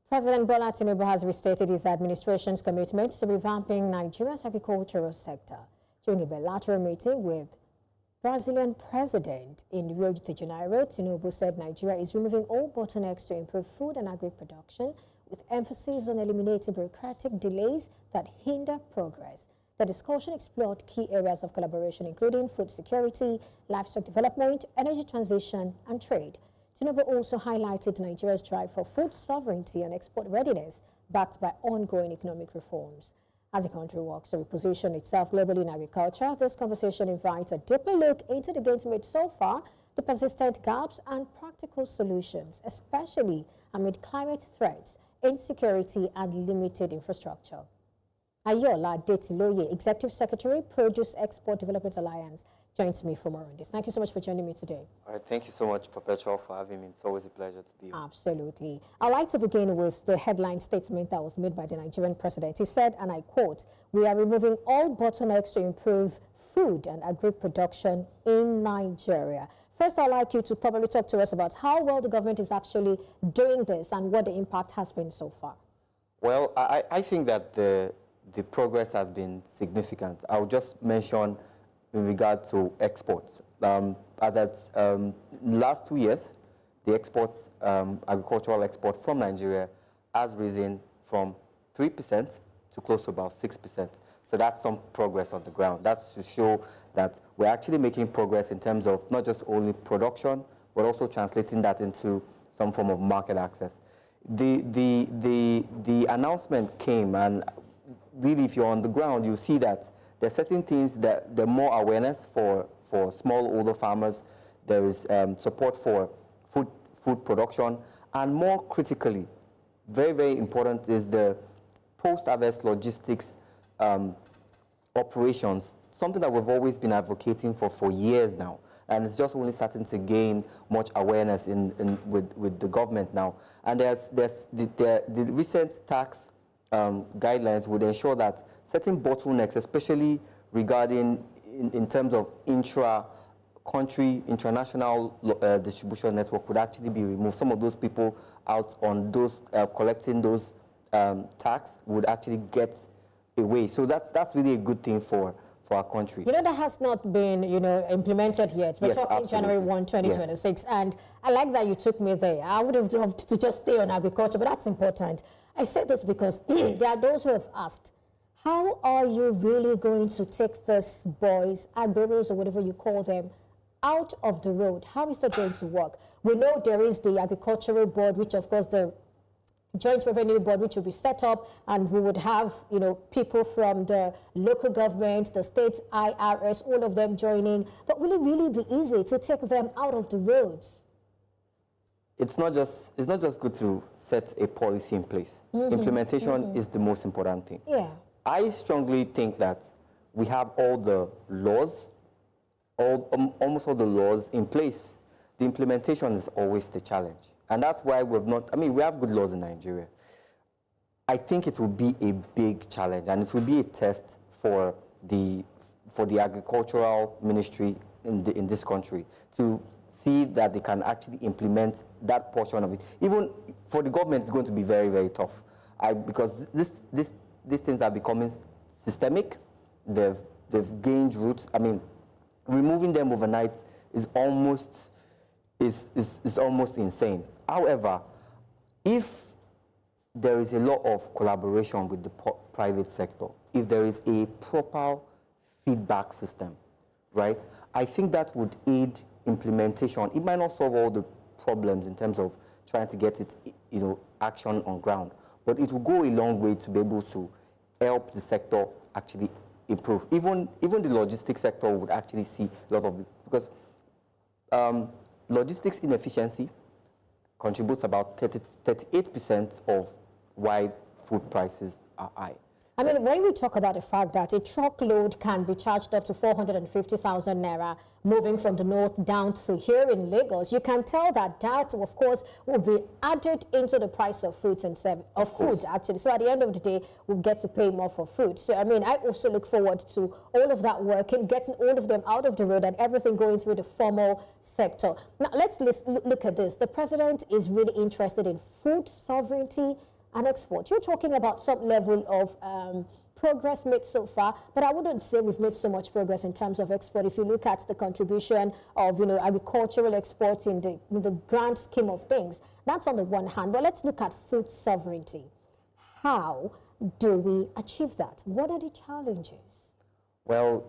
President Bola Tinubu has restated his administration's commitment to revamping Nigeria's agricultural sector. During a bilateral meeting with Brazilian president in Rio de Janeiro, Tinubu said Nigeria is removing all bottlenecks to improve food and agri-production, with emphasis on eliminating bureaucratic delays that hinder progress. The discussion explored key areas of collaboration, including food security, livestock development, energy transition, and trade. Tinubu also highlighted Nigeria's drive for food sovereignty and export readiness, backed by ongoing economic reforms. As the country works to reposition itself globally in agriculture, this conversation invites a deeper look into the gains made so far, the persistent gaps, and practical solutions, especially amid climate threats, insecurity, and limited infrastructure. Aiyeola Adetiloye, Executive Secretary, Produce Export Development Alliance, joins me for more on this. Thank you so much for joining me today. All right, thank you so much, Perpetual, for having me. It's always a pleasure to be here. Absolutely. I'd like to begin with the headline statement that was made by the Nigerian president. He said, and I quote, "We are removing all bottlenecks to improve food and agri-production in Nigeria." First, I'd like you to probably talk to us about how well the government is actually doing this and what the impact has been so far. Well, I think that the progress has been significant. I'll just mention in regard to exports. As at last 2 years, the exports, agricultural export from Nigeria has risen from 3% to close to about 6%. So that's some progress on the ground. That's to show that we're actually making progress in terms of not just only production, but also translating that into some form of market access. The announcement came, and really, if you're on the ground, you see that there are certain things that there are more awareness for smallholder farmers. There is support for food production, and more critically, very, very important is the post-harvest logistics operations, something that we've always been advocating for years now. And it's just only starting to gain much awareness with the government now. And the recent tax guidelines would ensure that certain bottlenecks, especially regarding in terms of intra-country, international distribution network, would actually be removed. Some of those people out on those collecting those tax would actually get away. So that's really a good thing for our country. You know, that has not been, implemented yet. We're talking absolutely. January 1, 2026. Yes. And I like that you took me there. I would have loved to just stay on agriculture, but that's important. I say this because there are those who have asked, how are you really going to take these boys, agberos or whatever you call them, out of the road? How is that going to work? We know there is the agricultural board, which of course the joint revenue board, which will be set up, and we would have, people from the local government, the state IRS, all of them joining. But will it really be easy to take them out of the roads? It's not just good to set a policy in place. Implementation is the most important thing. Yeah. I strongly think that we have all the laws, almost all the laws in place. The implementation is always the challenge. And that's why we have good laws in Nigeria. I think it will be a big challenge, and it will be a test for the agricultural ministry in this country to see that they can actually implement that portion of it. Even for the government, it's going to be very, very tough. Because these things are becoming systemic. They've gained roots. I mean, removing them overnight is almost insane. However, if there is a lot of collaboration with the private sector, if there is a proper feedback system, right, I think that would aid implementation. It might not solve all the problems in terms of trying to get it, action on ground, but it will go a long way to be able to help the sector actually improve. Even the logistics sector would actually see a lot of it, because logistics inefficiency contributes about 38% of why food prices are high. I mean, when we talk about the fact that a truckload can be charged up to 450,000 naira moving from the north down to here in Lagos, you can tell that that, of course, will be added into the price of foods actually. So at the end of the day, we'll get to pay more for food. So, I mean, I also look forward to all of that work and getting all of them out of the road and everything going through the formal sector. Now, let's look at this. The president is really interested in food sovereignty and export. You're talking about some level of progress made so far, but I wouldn't say we've made so much progress in terms of export. If you look at the contribution of agricultural exports in the grand scheme of things, that's on the one hand. But let's look at food sovereignty. How do we achieve that? What are the challenges? Well,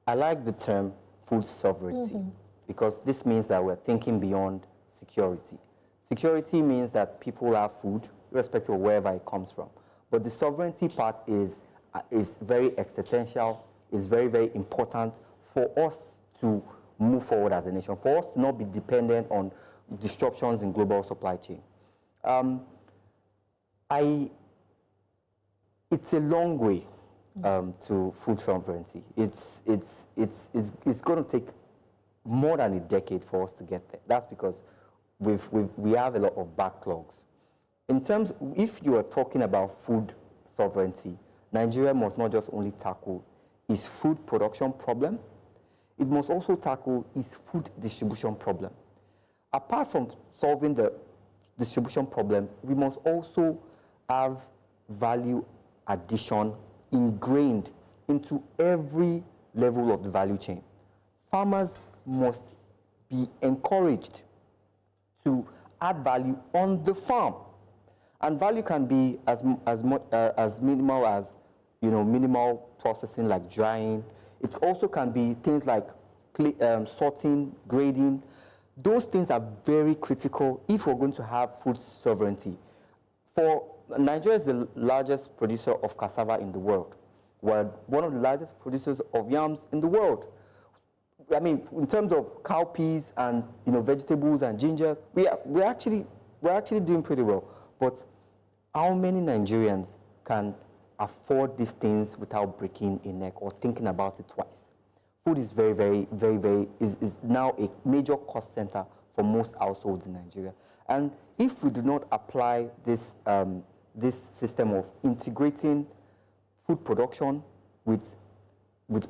I like the term food sovereignty because this means that we're thinking beyond security. Security means that people have food, irrespective of wherever it comes from. But the sovereignty part is very existential, is very, very important for us to move forward as a nation, for us to not be dependent on disruptions in global supply chain. It's a long way to food sovereignty. It's going to take more than a decade for us to get there. That's because we have a lot of backlogs. In terms, if you are talking about food sovereignty, Nigeria must not just only tackle its food production problem, it must also tackle its food distribution problem. Apart from solving the distribution problem, we must also have value addition ingrained into every level of the value chain. Farmers must be encouraged to add value on the farm. And value can be as minimal as, minimal processing like drying. It also can be things like sorting, grading. Those things are very critical if we're going to have food sovereignty. Nigeria is the largest producer of cassava in the world. We're one of the largest producers of yams in the world. I mean, in terms of cowpeas and vegetables and ginger, we're actually doing pretty well. But how many Nigerians can afford these things without breaking a neck or thinking about it twice? Food is very, very, very, very is now a major cost center for most households in Nigeria. And if we do not apply this this system of integrating food production with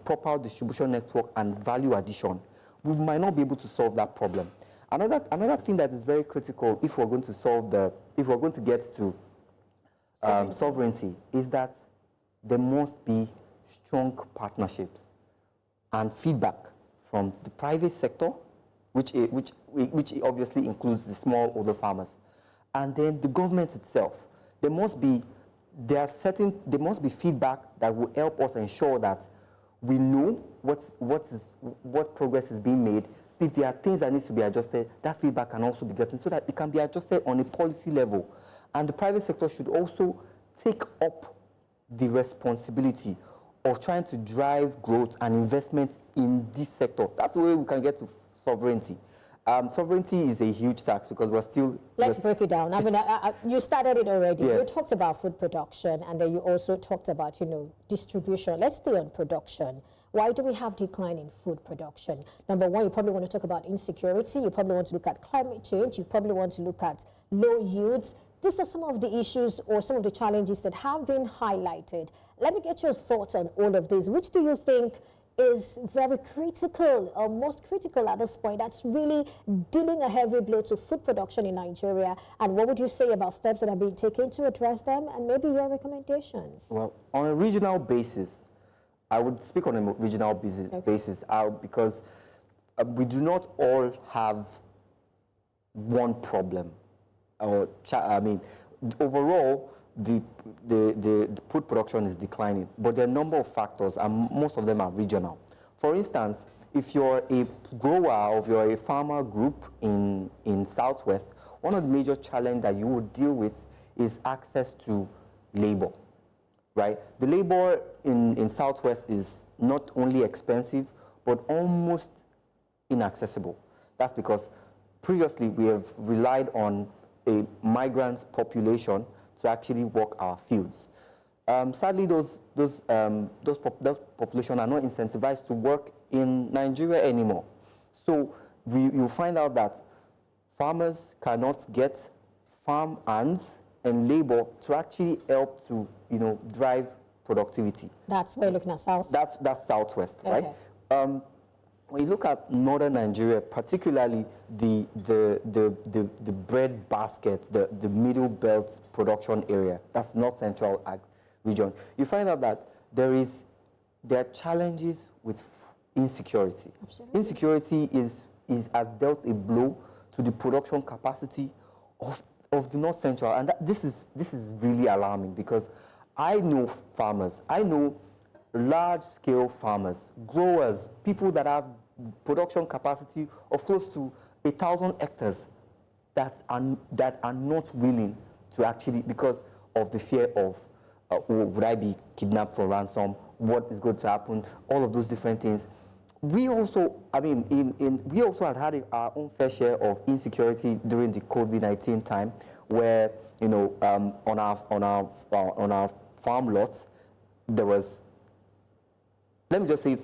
proper distribution network and value addition, we might not be able to solve that problem. Another thing that is very critical if we're going to get to sovereignty is that there must be strong partnerships and feedback from the private sector, which obviously includes the smallholder farmers, and then the government itself. There must be feedback that will help us ensure that we know what progress is being made. If there are things that need to be adjusted, that feedback can also be gotten so that it can be adjusted on a policy level. And the private sector should also take up the responsibility of trying to drive growth and investment in this sector. That's the way we can get to sovereignty. Sovereignty is a huge task because we're still... Let's break it down. I mean, you started it already. Yes. You talked about food production, and then you also talked about, distribution. Let's stay on production. Why do we have decline in food production? Number one, you probably want to talk about insecurity. You probably want to look at climate change. You probably want to look at low yields. These are some of the issues or some of the challenges that have been highlighted. Let me get your thoughts on all of this. Which do you think is very critical, or most critical at this point, that's really dealing a heavy blow to food production in Nigeria? And what would you say about steps that have been taken to address them, and maybe your recommendations? Well, on a regional basis, I would speak on a regional basis because we do not all have one problem. Overall, the food production is declining, but there are a number of factors, and most of them are regional. For instance, if you're a grower or if you're a farmer group in Southwest, one of the major challenges that you would deal with is access to labor, right? The labor in Southwest is not only expensive, but almost inaccessible. That's because previously we have relied on a migrant population to actually work our fields. Sadly, those population are not incentivized to work in Nigeria anymore. So you find out that farmers cannot get farm hands and labor to actually help to drive productivity. That's where you're looking at South. That's Southwest, okay. Right? when you look at northern Nigeria, particularly the bread basket, the middle belt production area, that's North Central region, you find out that there are challenges with insecurity. Absolutely. Insecurity has dealt a blow to the production capacity of the North Central, and this is really alarming, because I know farmers, I know large-scale farmers, growers, people that have production capacity of close to 1,000 hectares that are not willing to actually, because of the fear of would I be kidnapped for ransom, what is going to happen, all of those different things. We also, I mean, we also had our own fair share of insecurity during the COVID-19 time, where, you know, on our farm lots, there was, let me just say,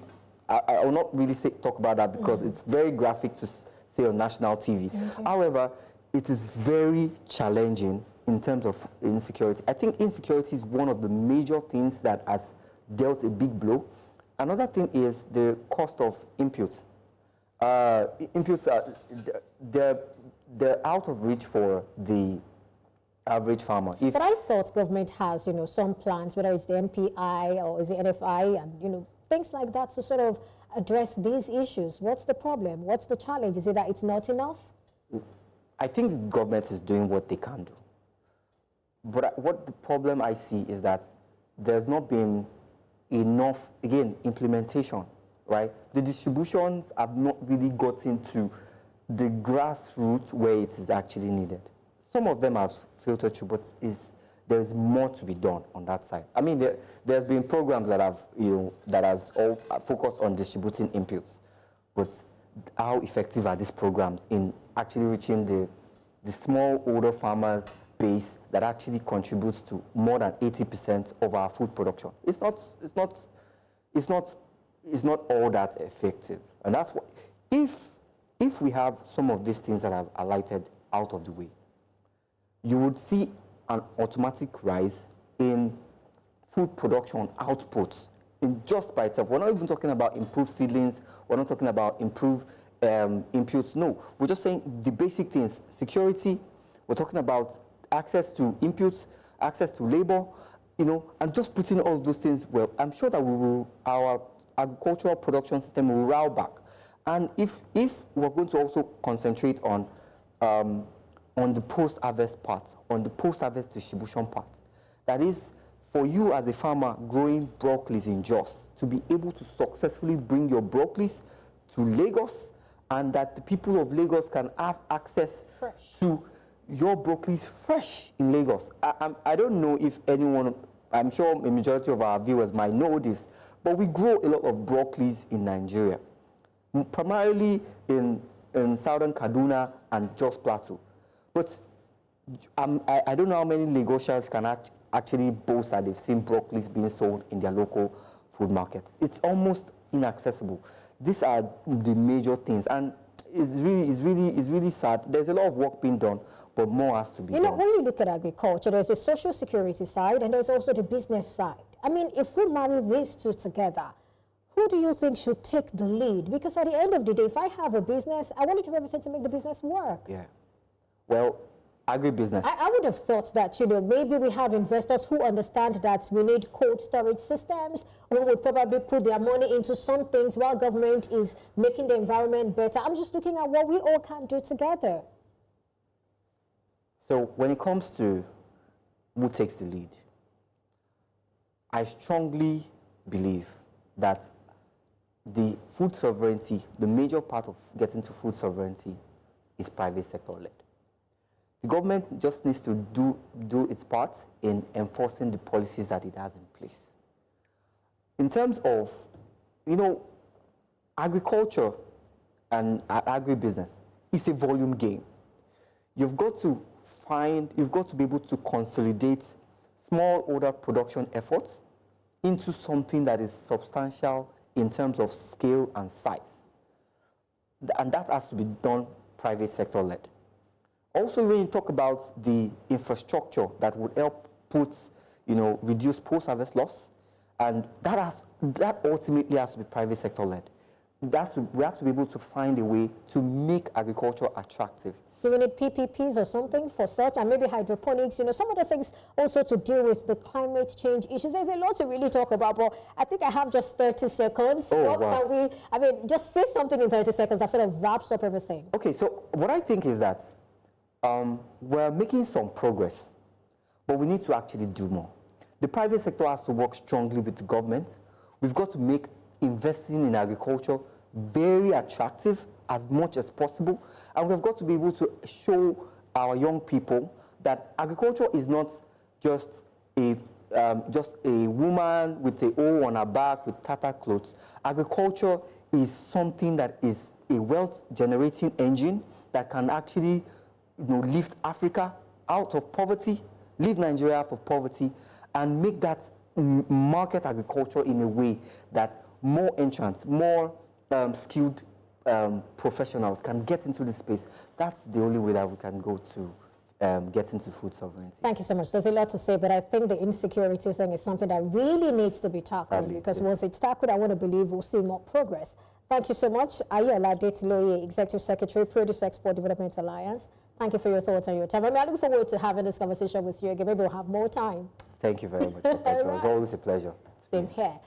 I will not really talk about that, because it's very graphic to say on national TV. Okay. However, it is very challenging in terms of insecurity. I think insecurity is one of the major things that has dealt a big blow. Another thing is the cost of inputs. Inputs they're out of reach for the average farmer. But I thought government has, you know, some plans, whether it's the MPI or is it NFI, and, you know, things like that, to sort of address these issues. What's the problem? What's the challenge? Is it that it's not enough? I think the government is doing what they can do. But what the problem I see is that there's not been enough, again, implementation, right? The distributions have not really gotten to the grassroots where it is actually needed. Some of them have filtered through, but there's more to be done on that side. I mean, there's been programs that have, that has all focused on distributing inputs, but how effective are these programs in actually reaching the small older farmer base that actually contributes to more than 80% of our food production? It's not all that effective, and that's what, if we have some of these things that I've highlighted out of the way, you would see an automatic rise in food production output in just by itself. We're not even talking about improved seedlings. We're not talking about improved inputs. No, we're just saying the basic things: security. We're talking about access to inputs, access to labor, and just putting all those things. Well, I'm sure that our agricultural production system will roll back. And if we're going to also concentrate on the post-harvest part, on the post-harvest distribution part, that is, for you as a farmer growing broccolis in Jos, to be able to successfully bring your broccolis to Lagos, and that the people of Lagos can have access to your broccolis fresh in Lagos. I don't know if anyone, I'm sure a majority of our viewers might know this, but we grow a lot of broccolis in Nigeria, primarily in southern Kaduna and Jos Plateau. But I don't know how many Lagosians can actually boast that they've seen broccolis being sold in their local food markets. It's almost inaccessible. These are the major things, and it's really sad. There's a lot of work being done, but more has to be done. When you look at agriculture, there's a social security side and there's also the business side. I mean, if we marry these two together, who do you think should take the lead? Because at the end of the day, if I have a business, I want to do everything to make the business work. Yeah. Well, agribusiness. I would have thought that, maybe we have investors who understand that we need cold storage systems, who would probably put their money into some things while government is making the environment better. I'm just looking at what we all can do together. So when it comes to who takes the lead, I strongly believe that the food sovereignty, the major part of getting to food sovereignty, is private sector led. The government just needs to do its part in enforcing the policies that it has in place. In terms of, agriculture and agribusiness, it's a volume game. You've got to be able to consolidate smallholder production efforts into something that is substantial in terms of scale and size. And that has to be done private sector led. Also, when you talk about the infrastructure that would help reduce post-harvest loss, and that ultimately has to be private sector led. we have to be able to find a way to make agriculture attractive. Do we need PPPs or something for such, and maybe hydroponics, some of the things also to deal with the climate change issues? There's a lot to really talk about, but I think I have just 30 seconds. Oh, wow. Can we, just say something in 30 seconds that sort of wraps up everything. Okay, so what I think is that we're making some progress, but we need to actually do more. The private sector has to work strongly with the government. We've got to make investing in agriculture very attractive as much as possible, and we've got to be able to show our young people that agriculture is not just a woman with a O on her back with tattered clothes. Agriculture is something that is a wealth-generating engine that can actually, lift Africa out of poverty, lift Nigeria out of poverty, and make that market agriculture in a way that more entrants, more skilled professionals can get into the space. That's the only way that we can go to get into food sovereignty. Thank you so much. There's a lot to say, but I think the insecurity thing is something that really needs to be tackled. Sadly, because yes. once it's tackled, I want to believe we'll see more progress. Thank you so much. Aiyeola Adetiloye, Executive Secretary, Produce Export Development Alliance. Thank you for your thoughts and your time. I look forward to having this conversation with you again. Maybe we'll have more time. Thank you very much, Professor. It was always a pleasure. Same here.